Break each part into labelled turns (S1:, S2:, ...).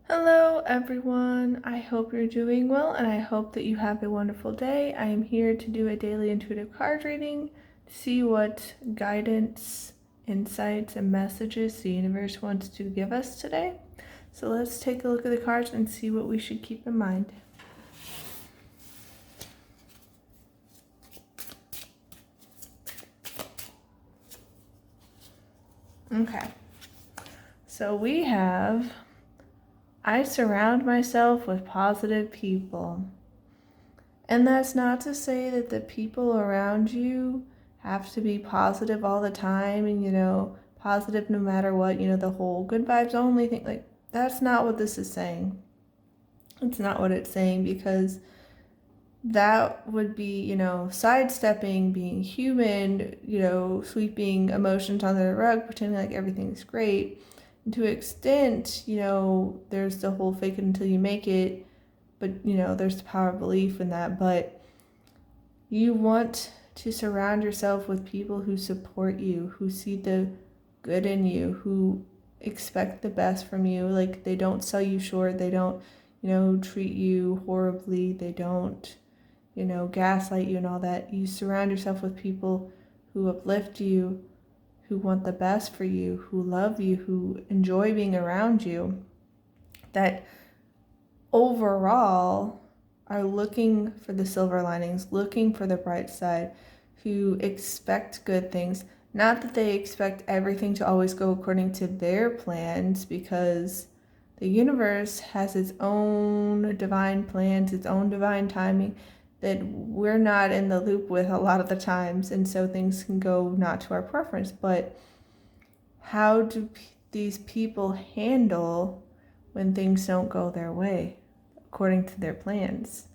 S1: Hello, everyone. I hope you're doing well and I hope that you have a wonderful day. I am here to do a daily intuitive card reading to see what guidance, insights, and messages the universe wants to give us today. So let's take a look at the cards and see what we should keep in mind. Okay, so we have I surround myself with positive people. And that's not to say that the people around you have to be positive all the time and, positive no matter what, the whole good vibes only thing. Like, that's not what this is saying. It's not what it's saying because that would be, sidestepping being human, sweeping emotions under the rug, pretending like everything's great. And to an extent, there's the whole fake it until you make it, but, there's the power of belief in that. But you want to surround yourself with people who support you, who see the good in you, who expect the best from you. Like, they don't sell you short. They don't, treat you horribly. They don't, gaslight you and all that. You surround yourself with people who uplift you, who want the best for you, who love you, who enjoy being around you, that overall are looking for the silver linings, looking for the bright side, who expect good things. Not that they expect everything to always go according to their plans, because the universe has its own divine plans, its own divine timing that we're not in the loop with a lot of the times, and so things can go not to our preference. But how do these people handle when things don't go their way according to their plans?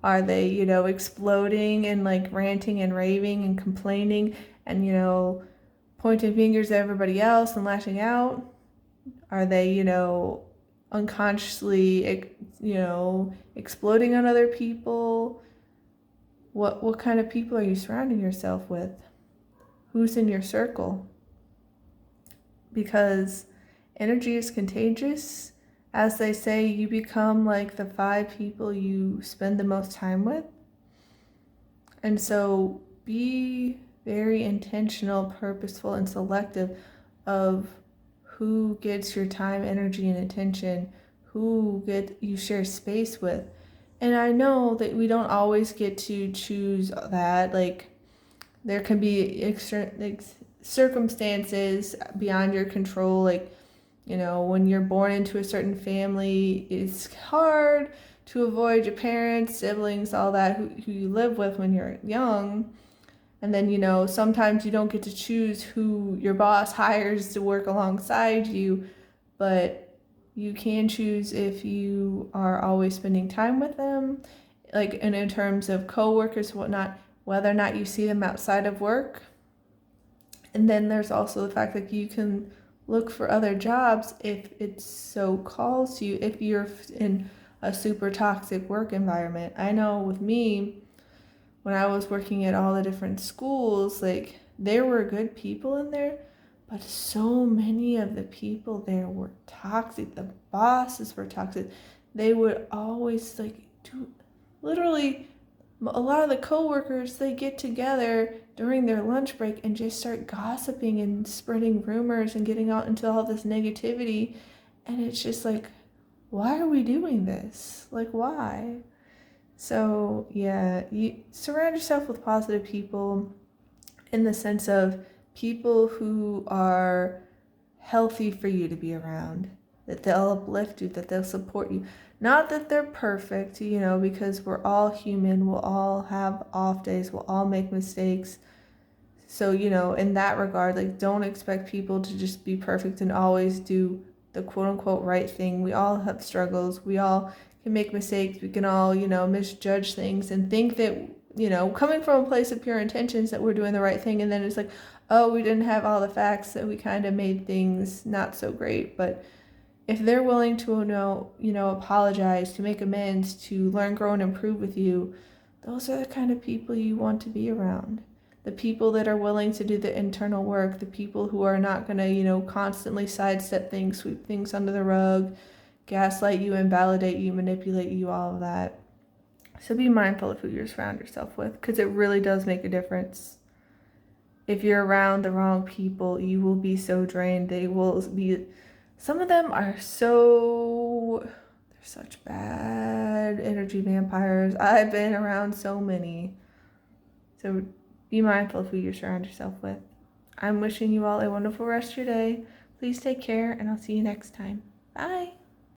S1: Are they, exploding and like ranting and raving and complaining and, pointing fingers at everybody else and lashing out? Are they, unconsciously, exploding on other people? What kind of people are you surrounding yourself with? Who's in your circle? Because energy is contagious. As they say, you become like the 5 people you spend the most time with. And so be very intentional, purposeful, and selective of who gets your time, energy, and attention, who you share space with. And I know that we don't always get to choose that. Like, there can be circumstances beyond your control. Like, when you're born into a certain family, it's hard to avoid your parents, siblings, all that, who you live with when you're young. And then, sometimes you don't get to choose who your boss hires to work alongside you, but you can choose if you are always spending time with them, like in terms of coworkers, whatnot, whether or not you see them outside of work. And then there's also the fact that you can look for other jobs if it so calls you, if you're in a super toxic work environment. I know with me, when I was working at all the different schools, like, there were good people in there, but so many of the people there were toxic. The bosses were toxic. They would always do literally, a lot of the coworkers, they get together during their lunch break and just start gossiping and spreading rumors and getting out into all this negativity. And it's just like, why are we doing this? Like, why? So yeah, you surround yourself with positive people in the sense of people who are healthy for you to be around, that they'll uplift you, that they'll support you. Not that they're perfect, because we're all human, we'll all have off days, we'll all make mistakes. So, in that regard, like, don't expect people to just be perfect and always do the quote unquote right thing. We all have struggles. We all can make mistakes. We can all, misjudge things and think that, coming from a place of pure intentions, that we're doing the right thing. And then it's like, oh, we didn't have all the facts, that we kind of made things not so great. But if they're willing to, apologize, to make amends, to learn, grow, and improve with you, those are the kind of people you want to be around. The people that are willing to do the internal work, the people who are not going to, constantly sidestep things, sweep things under the rug, gaslight you, invalidate you, manipulate you, all of that. So be mindful of who you surround yourself with, because it really does make a difference. If you're around the wrong people, you will be so drained. They will be, some of them are so, they're such bad energy vampires. I've been around so many. So be mindful of who you surround yourself with. I'm wishing you all a wonderful rest of your day. Please take care, and I'll see you next time. Bye.